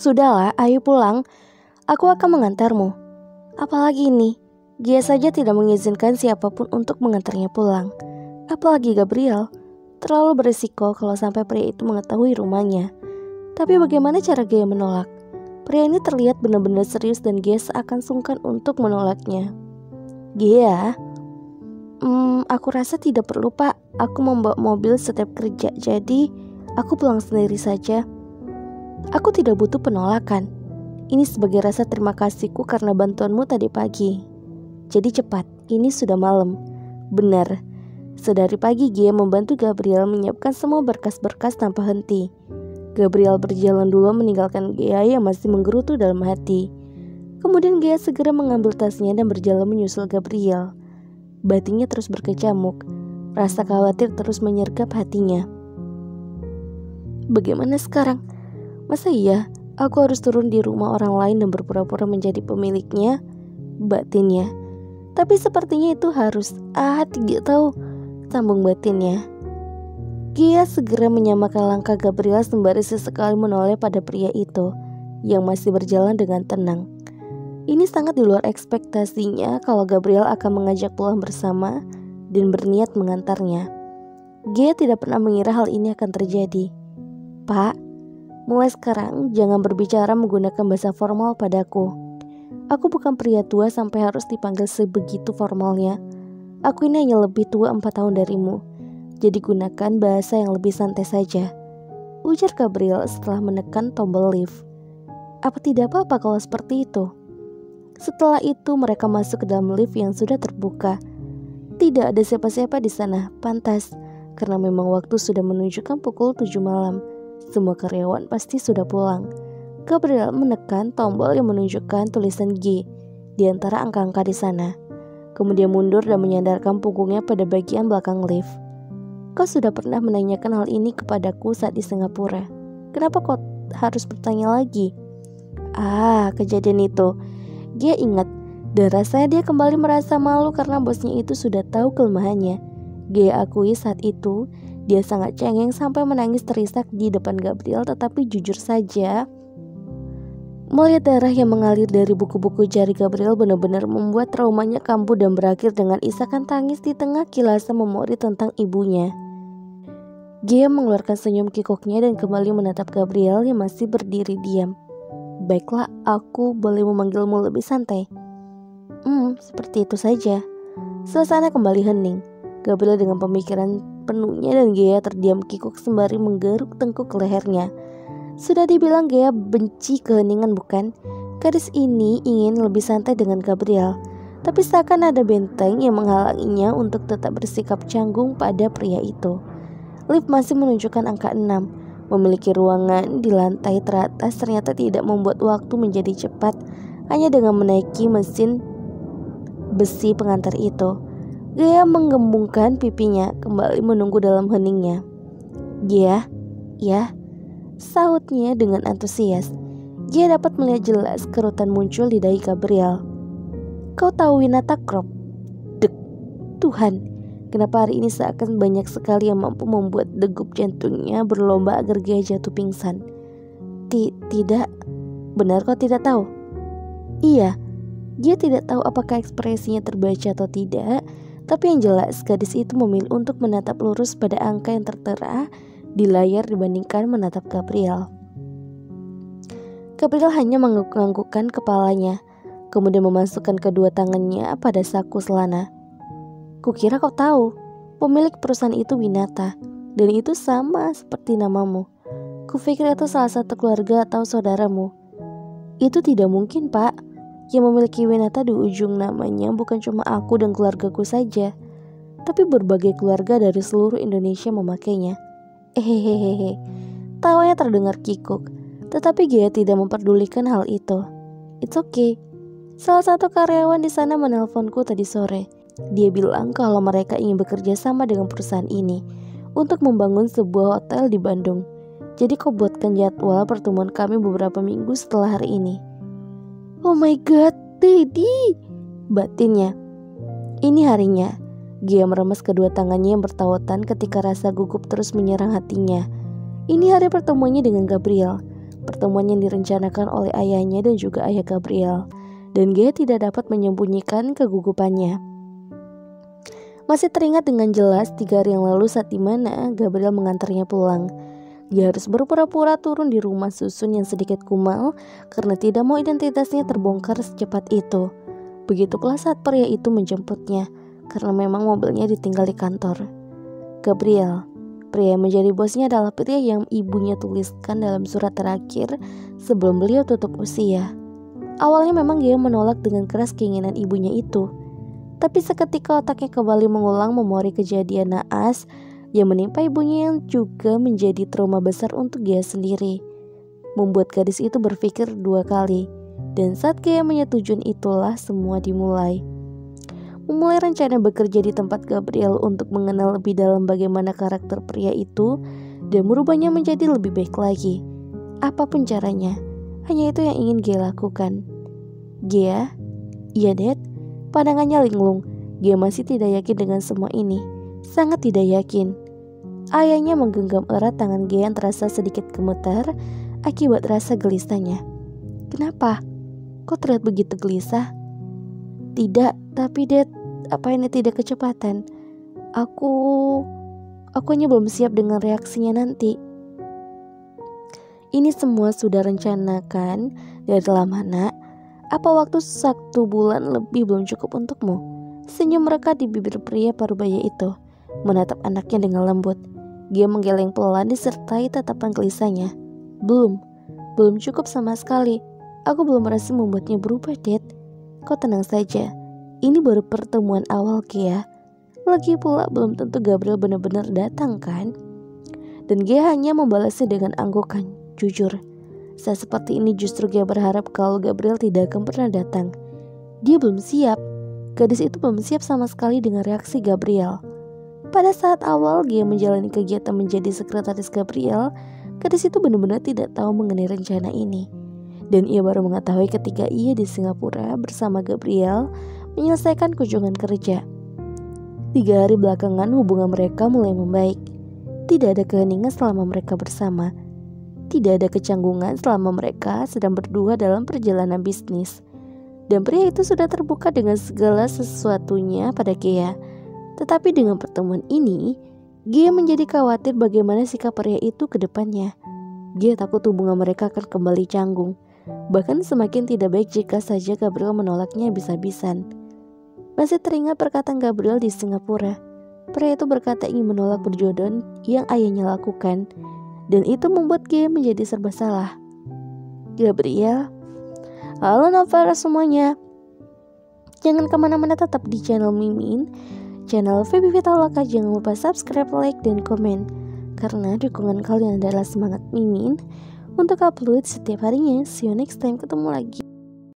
Sudahlah, ayo pulang. Aku akan mengantarmu. Apalagi ini, dia saja tidak mengizinkan siapapun untuk mengantarnya pulang. Apalagi Gabriel. Terlalu berisiko kalau sampai pria itu mengetahui rumahnya. Tapi bagaimana cara Gia menolak? Pria ini terlihat benar-benar serius dan Gia seakan sungkan untuk menolaknya. Gia, aku rasa tidak perlu pak. Aku membawa mobil setiap kerja, jadi aku pulang sendiri saja. Aku tidak butuh penolakan. Ini sebagai rasa terima kasihku karena bantuanmu tadi pagi. Jadi cepat, ini sudah malam. Benar. Sedari pagi Gia membantu Gabriel menyiapkan semua berkas-berkas tanpa henti. Gabriel berjalan dulu meninggalkan Gia yang masih menggerutu dalam hati. Kemudian Gia segera mengambil tasnya dan berjalan menyusul Gabriel. Batinnya terus berkecamuk. Rasa khawatir terus menyergap hatinya. Bagaimana sekarang? Masa iya aku harus turun di rumah orang lain dan berpura-pura menjadi pemiliknya? Batinnya. Tapi sepertinya itu harus. Tidak tahu. Sambung batinnya. Gia segera menyamakan langkah Gabriel sembari sesekali menoleh pada pria itu yang masih berjalan dengan tenang. Ini sangat di luar ekspektasinya kalau Gabriel akan mengajak pulang bersama dan berniat mengantarnya. Gia tidak pernah mengira hal ini akan terjadi. Pak, mulai sekarang jangan berbicara menggunakan bahasa formal padaku. Aku bukan pria tua sampai harus dipanggil sebegitu formalnya. Aku ini hanya lebih tua 4 tahun darimu. Jadi gunakan bahasa yang lebih santai saja, ujar Gabriel setelah menekan tombol lift. Apa tidak apa-apa kalau seperti itu? Setelah itu mereka masuk ke dalam lift yang sudah terbuka. Tidak ada siapa-siapa di sana, pantas, karena memang waktu sudah menunjukkan pukul 7 malam. Semua karyawan pasti sudah pulang. Gabriel menekan tombol yang menunjukkan tulisan G di antara angka-angka di sana. Kemudian mundur dan menyandarkan punggungnya pada bagian belakang lift. Kau sudah pernah menanyakan hal ini kepadaku saat di Singapura. Kenapa kau harus bertanya lagi? Kejadian itu. Dia ingat dan rasanya dia kembali merasa malu karena bosnya itu sudah tahu kelemahannya. Dia akui saat itu dia sangat cengeng sampai menangis terisak di depan Gabriel, tetapi jujur saja melihat darah yang mengalir dari buku-buku jari Gabriel benar-benar membuat traumanya kambuh dan berakhir dengan isakan tangis di tengah kilasan memori tentang ibunya. Gia mengeluarkan senyum kikuknya dan kembali menatap Gabriel yang masih berdiri diam. Baiklah, aku boleh memanggilmu lebih santai. Seperti itu saja. Suasana kembali hening. Gabriel dengan pemikiran penuhnya dan Gia terdiam kikuk sembari menggeruk tengkuk lehernya. Sudah dibilang Gia benci keheningan bukan? Gadis ini ingin lebih santai dengan Gabriel, tapi seakan ada benteng yang menghalanginya untuk tetap bersikap canggung pada pria itu. Lift masih menunjukkan angka 6. Memiliki ruangan di lantai teratas ternyata tidak membuat waktu menjadi cepat hanya dengan menaiki mesin besi pengantar itu. Gia menggembungkan pipinya kembali menunggu dalam heningnya. Gia, ya, sahutnya dengan antusias. Gia dapat melihat jelas kerutan muncul di dahi Gabriel. Kau tahu Winata Crop? Dek, Tuhan, kenapa hari ini seakan banyak sekali yang mampu membuat degup jantungnya berlomba agar Gia jatuh pingsan. Tidak, benar kau tidak tahu? Iya, Gia tidak tahu apakah ekspresinya terbaca atau tidak, tapi yang jelas gadis itu memilih untuk menatap lurus pada angka yang tertera di layar dibandingkan menatap Gabriel. Gabriel hanya mengangguk-anggukkan kepalanya, kemudian memasukkan kedua tangannya pada saku celana. Kukira kau tahu, pemilik perusahaan itu Winata, dan itu sama seperti namamu. Kupikir itu salah satu keluarga atau saudaramu. Itu tidak mungkin, Pak. Yang memiliki Winata di ujung namanya bukan cuma aku dan keluargaku saja, tapi berbagai keluarga dari seluruh Indonesia memakainya. Hehehe. Tawanya terdengar kikuk, tetapi Gia tidak memperdulikan hal itu. It's okay. Salah satu karyawan di sana menelponku tadi sore. Dia bilang kalau mereka ingin bekerja sama dengan perusahaan ini untuk membangun sebuah hotel di Bandung. Jadi kau buatkan jadwal pertemuan kami beberapa minggu setelah hari ini. Oh my god, Daddy, batinnya. Ini harinya. Gia meremas kedua tangannya yang bertautan ketika rasa gugup terus menyerang hatinya. Ini hari pertemuannya dengan Gabriel. pertemuan yang direncanakan oleh ayahnya dan juga ayah Gabriel. Dan Gia tidak dapat menyembunyikan kegugupannya. Masih teringat dengan jelas 3 hari yang lalu saat dimana Gabriel mengantarnya pulang. Dia harus berpura-pura turun di rumah susun yang sedikit kumal karena tidak mau identitasnya terbongkar secepat itu. Begitu pula saat pria itu menjemputnya karena memang mobilnya ditinggal di kantor. Gabriel, pria yang menjadi bosnya, adalah pria yang ibunya tuliskan dalam surat terakhir sebelum beliau tutup usia. Awalnya memang dia menolak dengan keras keinginan ibunya itu. Tapi seketika otaknya kembali mengulang memori kejadian naas yang menimpa ibunya yang juga menjadi trauma besar untuk Gia sendiri, membuat gadis itu berpikir 2 kali. Dan saat Gia menyetujui itulah semua dimulai. Memulai rencana bekerja di tempat Gabriel untuk mengenal lebih dalam bagaimana karakter pria itu dan merubahnya menjadi lebih baik lagi. Apapun caranya, hanya itu yang ingin Gia lakukan. Gia? Iya, Dad. Pandangannya linglung. Gia masih tidak yakin dengan semua ini. Sangat tidak yakin. Ayahnya menggenggam erat tangan Gia yang terasa sedikit gemetar akibat rasa gelisahnya. Kenapa? Kok terlihat begitu gelisah? Tidak, tapi Dad, apa ini tidak kecepatan? Aku hanya belum siap dengan reaksinya nanti. Ini semua sudah rencanakan dari lama, Nak. Apa waktu 1 bulan lebih belum cukup untukmu? Senyum mereka di bibir pria parubaya itu, menatap anaknya dengan lembut. Dia menggeleng pelan disertai tatapan gelisahnya. Belum cukup sama sekali. Aku belum merasa membuatnya berubah, Dad. Kau tenang saja. Ini baru pertemuan awal, Gia. Lagi pula belum tentu Gabriel benar-benar datang, kan? Dan Gia hanya membalasnya dengan anggukan. Jujur, saat seperti ini justru Gia berharap kalau Gabriel tidak akan pernah datang. Dia belum siap. Gadis itu belum siap sama sekali dengan reaksi Gabriel. Pada saat awal Gia menjalani kegiatan menjadi sekretaris Gabriel, gadis itu benar-benar tidak tahu mengenai rencana ini. Dan ia baru mengetahui ketika ia di Singapura bersama Gabriel menyelesaikan kunjungan kerja. 3 hari belakangan hubungan mereka mulai membaik. Tidak ada keheningan selama mereka bersama. Tidak ada kecanggungan selama mereka sedang berdua dalam perjalanan bisnis. Dan pria itu sudah terbuka dengan segala sesuatunya pada Gia. Tetapi dengan pertemuan ini, Gia menjadi khawatir bagaimana sikap pria itu ke depannya. Gia takut hubungan mereka akan kembali canggung. Bahkan semakin tidak baik jika saja Gabriel menolaknya habis-habisan. Masih teringat perkataan Gabriel di Singapura. Pria itu berkata ingin menolak perjodohan yang ayahnya lakukan. Dan itu membuat Gia menjadi serba salah. Gabriel. Halo Novara semuanya. Jangan kemana-mana, tetap di channel Mimin, channel Feby Vitaloka. Jangan lupa subscribe, like, dan komen. Karena dukungan kalian adalah semangat Mimin untuk upload setiap harinya. See you next time, ketemu lagi.